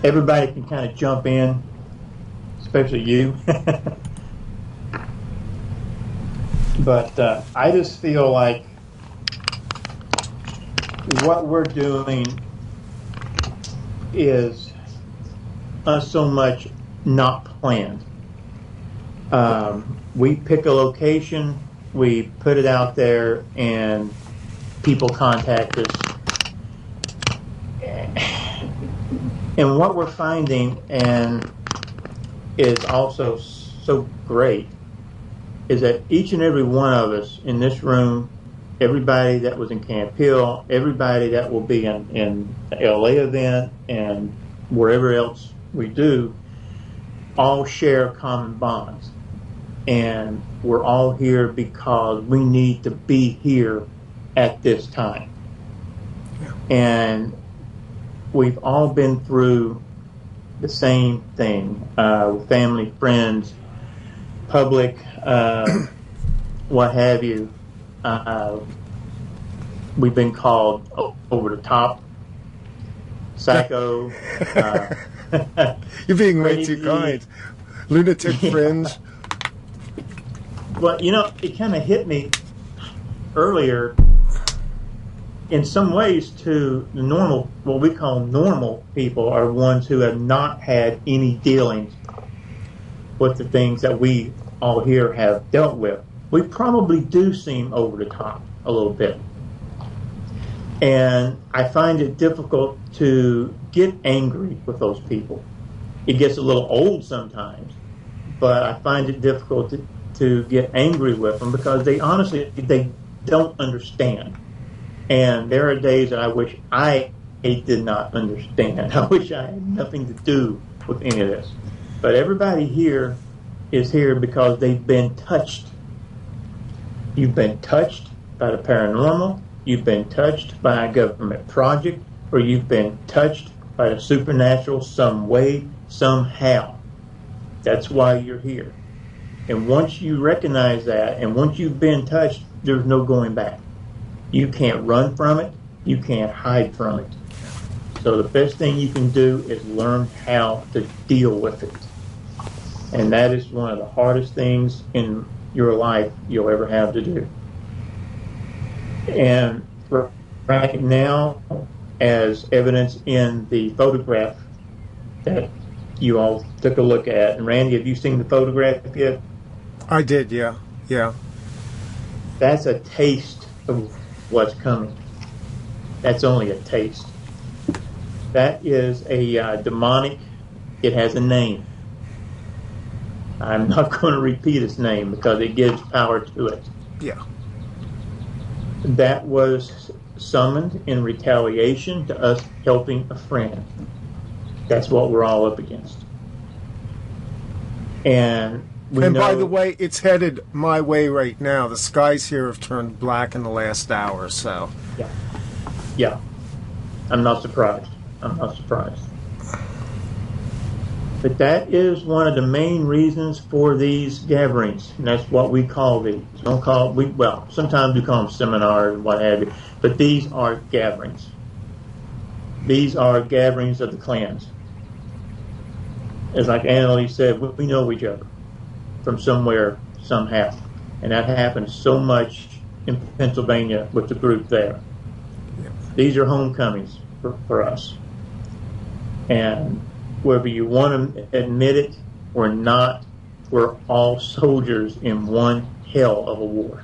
everybody can kind of jump in, especially you. But I just feel like what we're doing is so much not planned. We pick a location, we put it out there, and people contact us. And what we're finding, and is also so great, is that each and every one of us in this room, everybody that was in Camp Hill, everybody that will be in the LA event and wherever else we do, all share common bonds. And we're all here because we need to be here at this time. Yeah. And we've all been through the same thing, family, friends, public, what have you. We've been called over the top, psycho. You're being way too kind. Lunatic fringe. Well, it kind of hit me earlier. In some ways, too, the normal, what we call normal people, are ones who have not had any dealings with the things that we all here have dealt with. We probably do seem over the top a little bit. And I find it difficult to get angry with those people. It gets a little old sometimes, but I find it difficult to get angry with them because they don't understand. And there are days that I wish I did not understand. I wish I had nothing to do with any of this. But everybody here is here because they've been touched. You've been touched by the paranormal, you've been touched by a government project, or you've been touched by the supernatural some way, somehow. That's why you're here. And once you recognize that, and once you've been touched, there's no going back. You can't run from it. You can't hide from it. So the best thing you can do is learn how to deal with it. And that is one of the hardest things in your life you'll ever have to do. And right now, as evidence in the photograph that you all took a look at, and Randy, have you seen the photograph yet? I did, yeah. That's a taste of what's coming. That's only a taste. That is a demonic, it has a name. I'm not going to repeat its name because it gives power to it. Yeah. That was summoned in retaliation to us helping a friend. That's what we're all up against. And by the way, it's headed my way right now. The skies here have turned black in the last hour, so. Yeah. I'm not surprised. But that is one of the main reasons for these gatherings, and that's what we call these. Sometimes we call them seminars, what have you, but these are gatherings. These are gatherings of the clans. As like Annalie said, we know each other from somewhere, somehow. And that happens so much in Pennsylvania with the group there. These are homecomings for us. And whether you want to admit it or not, we're all soldiers in one hell of a war.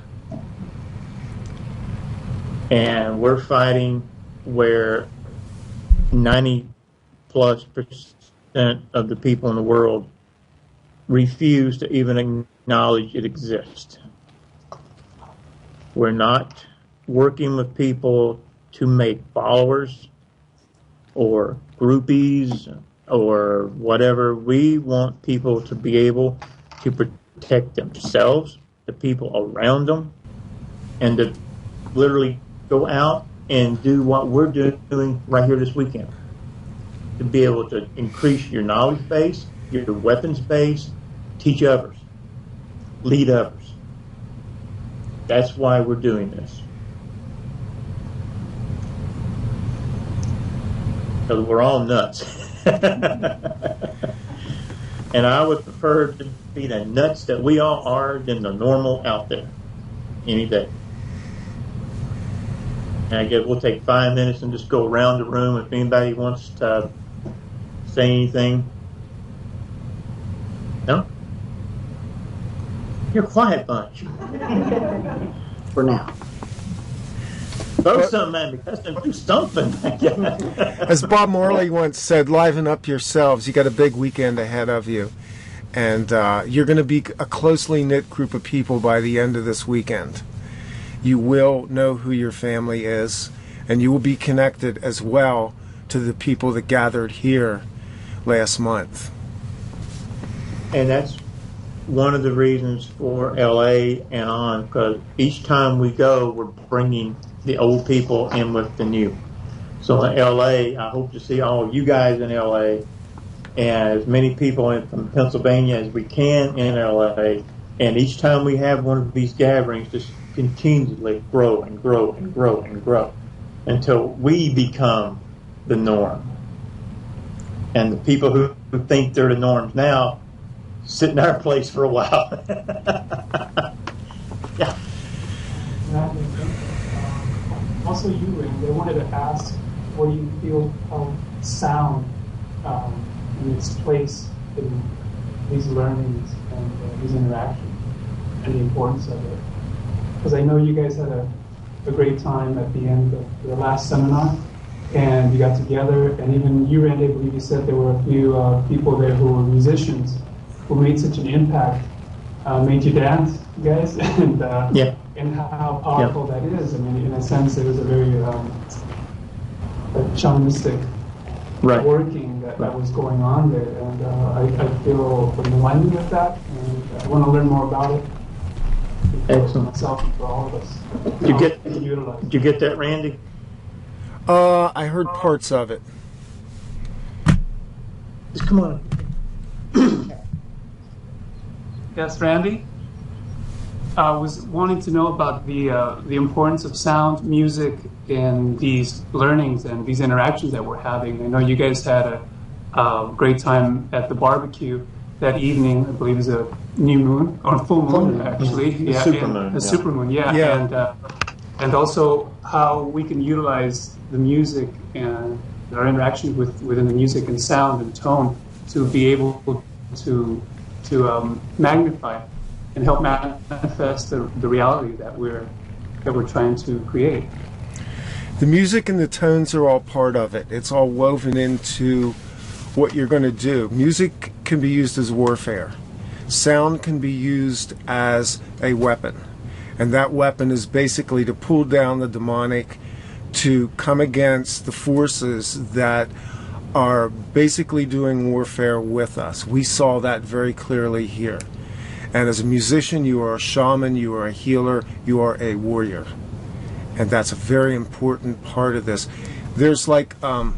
And we're fighting where 90+% of the people in the world refuse to even acknowledge it exists. We're not working with people to make followers or groupies or whatever. We want people to be able to protect themselves, the people around them, and to literally go out and do what we're doing right here this weekend. To be able to increase your knowledge base, your weapons base, teach others, lead others. That's why we're doing this. Because we're all nuts. And I would prefer to be the nuts that we all are than the normal out there any day. And I guess we'll take 5 minutes and just go around the room if anybody wants to say anything. No? You're a quiet bunch. For now. Throw something at me. That's them do something. As Bob Marley once said, liven up yourselves. You got a big weekend ahead of you. And you're going to be a closely knit group of people by the end of this weekend. You will know who your family is, and you will be connected as well to the people that gathered here last month. And that's one of the reasons for LA and on, because each time we go, we're bringing the old people in with the new. So in LA, I hope to see all you guys in LA and as many people from Pennsylvania as we can in LA. And each time we have one of these gatherings, just continually grow and grow and grow and grow until we become the norm. And the people who think they're the norms now sit in our place for a while. Yeah. Also, you, Randy, I wanted to ask, what do you feel of sound in its place in these learnings and these interactions and the importance of it? Because I know you guys had a great time at the end of the last seminar, and you got together, and even you, Randy, I believe you said there were a few people there who were musicians who made such an impact, made you dance, guys, and Yeah. and how powerful that is. I mean, in a sense, it was a very shamanistic Right. working that was going on there, and I feel in alignment with that, and I want to learn more about it. Excellent. For myself and for all of us. Did you get that, Randy? I heard parts of it. Just come on. Yes, Randy? I was wanting to know about the importance of sound, music, in these learnings and these interactions that we're having. I know you guys had a great time at the barbecue that evening. I believe it was a new moon, or a full moon, actually. Yeah, supermoon. A supermoon, yeah. And also how we can utilize the music and our interaction within the music and sound and tone to be able to magnify and help manifest the reality that we're trying to create. The music and the tones are all part of it. It's all woven into what you're going to do. Music can be used as warfare. Sound can be used as a weapon. And that weapon is basically to pull down the demonic, to come against the forces that are basically doing warfare with us. We saw that very clearly here. And as a musician, you are a shaman, you are a healer, you are a warrior. And that's a very important part of this. There's like, in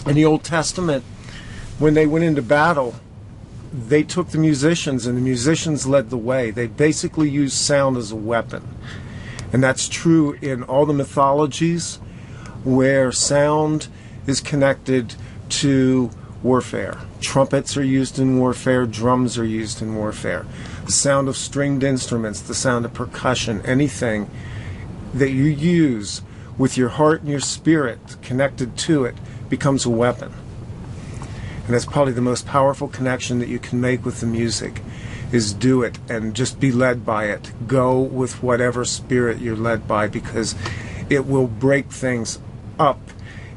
the Old Testament, when they went into battle, they took the musicians, and the musicians led the way. They basically used sound as a weapon. And that's true in all the mythologies where sound is connected to warfare. Trumpets are used in warfare, drums are used in warfare. The sound of stringed instruments, the sound of percussion, anything that you use with your heart and your spirit connected to it becomes a weapon. And that's probably the most powerful connection that you can make with the music, is do it and just be led by it. Go with whatever spirit you're led by, because it will break things up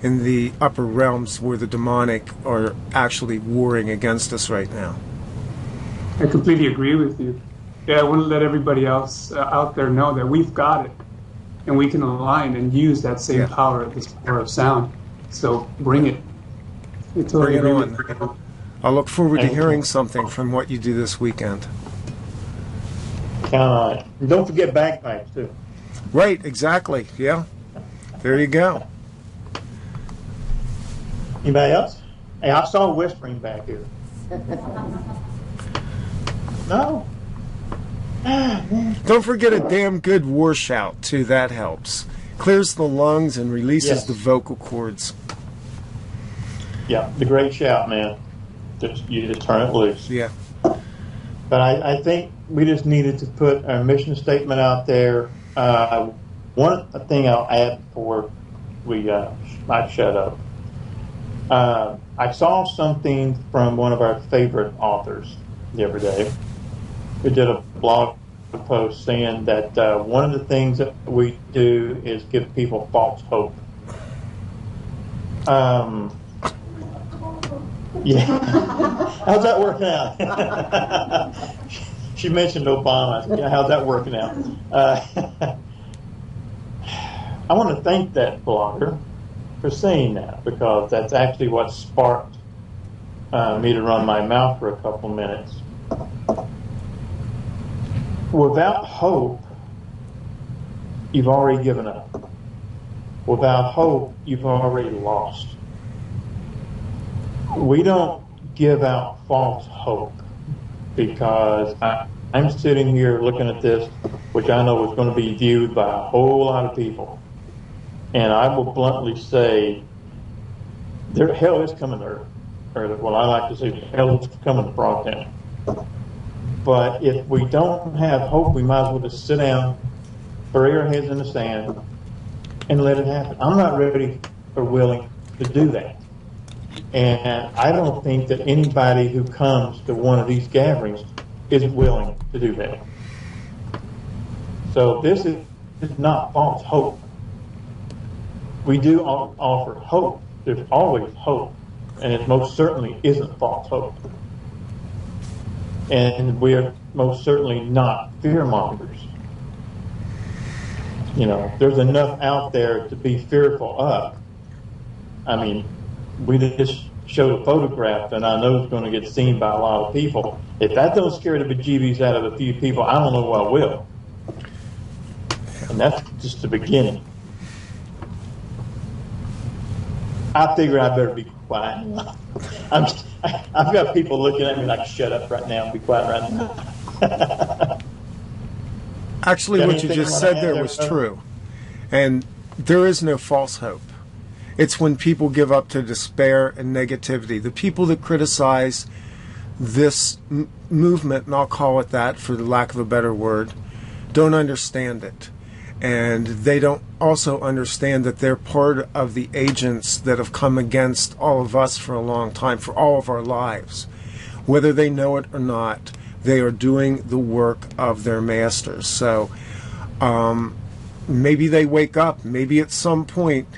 in the upper realms where the demonic are actually warring against us right now. I completely agree with you. Yeah, I want to let everybody else out there know that we've got it, and we can align and use that same power, this power of sound. So bring it. I totally Bring it agree with you. I'll look forward to hearing something from what you do this weekend. And don't forget bagpipes, too. Right, exactly. Yeah. There you go. Anybody else? Hey, I saw whispering back here. No? Ah, man. Don't forget a damn good war shout, too. That helps. Clears the lungs and releases the vocal cords. Yeah, the great shout, man. You just turn it loose. Yeah. But I think we just needed to put our mission statement out there. One thing I'll add before I shut up. I saw something from one of our favorite authors the other day who did a blog post saying that one of the things that we do is give people false hope. Yeah. How's that working out? She mentioned Obama. Yeah, how's that working out? I want to thank that blogger for saying that, because that's actually what sparked me to run my mouth for a couple minutes. Without hope, you've already given up. Without hope, you've already lost. We don't give out false hope, because I'm sitting here looking at this, which I know is going to be viewed by a whole lot of people. And I will bluntly say, hell is coming to Earth. Or, well, I like to say hell is coming to Frogtown. But if we don't have hope, we might as well just sit down, bury our heads in the sand, and let it happen. I'm not ready or willing to do that. And I don't think that anybody who comes to one of these gatherings is willing to do that. So this is not false hope. We do offer hope. There's always hope. And it most certainly isn't false hope. And we're most certainly not fear mongers. You know, there's enough out there to be fearful of. I mean, we just showed a photograph, and I know it's going to get seen by a lot of people. If that don't scare the bejeebies out of a few people, I don't know what will. And that's just the beginning. I figure I better be quiet. I've got people looking at me like, shut up right now, be quiet right now. Actually, what you just said there was true. And there is no false hope. It's when people give up to despair and negativity. The people that criticize this movement, and I'll call it that for the lack of a better word, don't understand it. And they don't also understand that they're part of the agents that have come against all of us for a long time, for all of our lives. Whether they know it or not, they are doing the work of their masters. So maybe they wake up. Maybe at some point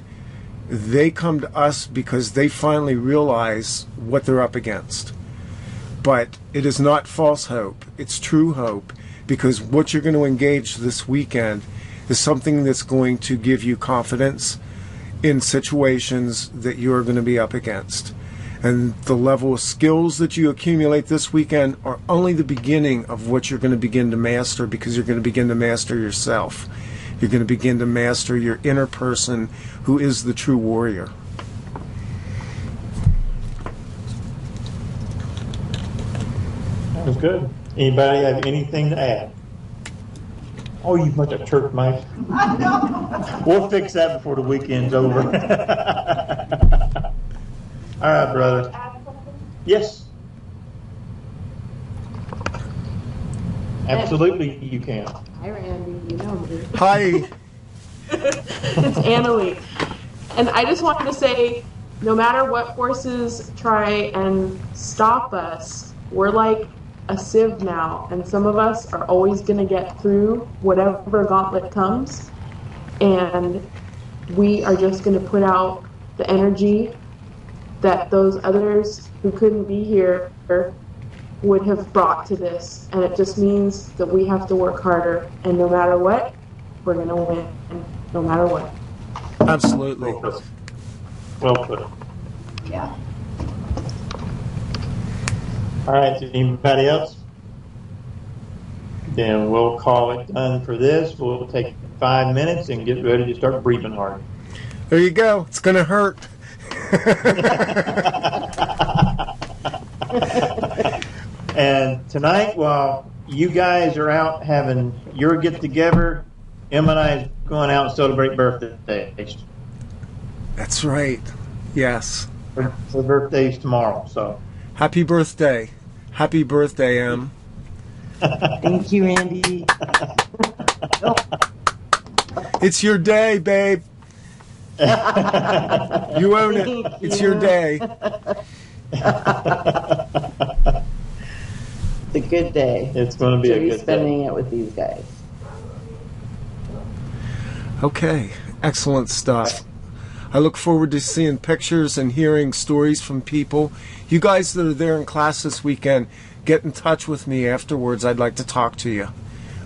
they come to us because they finally realize what they're up against. But it is not false hope. It's true hope, because what you're going to engage this weekend is something that's going to give you confidence in situations that you're going to be up against. And the level of skills that you accumulate this weekend are only the beginning of what you're going to begin to master, because you're going to begin to master yourself. You're going to begin to master your inner person, who is the true warrior. That was good. Anybody have anything to add? Oh, you bunch of church mice. We'll fix that before the weekend's over. All right, brother. Yes. Absolutely, you can. Hi, Randy. You know me. Hi. It's Annalie. And I just wanted to say, no matter what forces try and stop us, we're like a sieve now, and some of us are always going to get through whatever gauntlet comes, and we are just going to put out the energy that those others who couldn't be here would have brought to this. And it just means that we have to work harder, and no matter what, we're going to win, no matter what. Absolutely. Well put. Yeah. All right, anybody else? Then we'll call it done for this. We'll take 5 minutes and get ready to start breathing hard. There you go. It's going to hurt. And tonight, while you guys are out having your get-together, Emma and I is going out and celebrate birthdays. That's right. Yes. Her birthday's tomorrow, so. Happy birthday. Happy birthday, Em. Thank you, Andy. It's your day, babe. You own it. It's your day. It's a good day. It's going to be to a be good spending day. it with these guys. Okay, excellent stuff. I look forward to seeing pictures and hearing stories from people. You guys that are there in class this weekend, get in touch with me afterwards. I'd like to talk to you.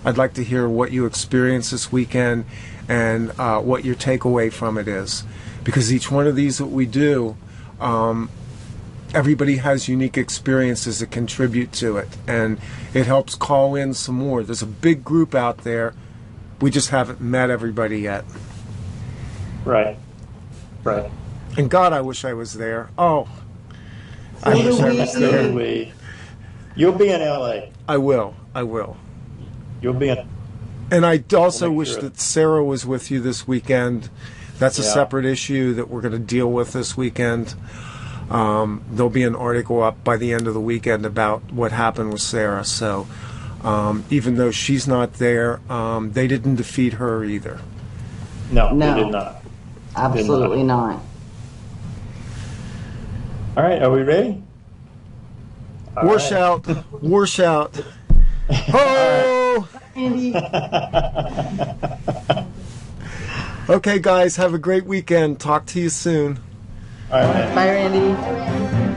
I'd like to hear what you experienced this weekend and what your takeaway from it is. Because each one of these that we do, everybody has unique experiences that contribute to it. And it helps call in some more. There's a big group out there. We just haven't met everybody yet. Right. Right. And God, I wish I was there. Oh, I So wish do I we. was So there. do we. You'll be in LA. I will. I will. You'll be in. And I also We'll make wish sure. that Sarah was with you this weekend. That's a Yeah. separate issue that we're going to deal with this weekend. There'll be an article up by the end of the weekend about what happened with Sarah. So even though she's not there, they didn't defeat her either. No, No. we did not. Absolutely not. All right, are we ready? All War right. shout. War shout. Ho! Andy. Okay, guys, have a great weekend. Talk to you soon. All right, man. Bye, Randy.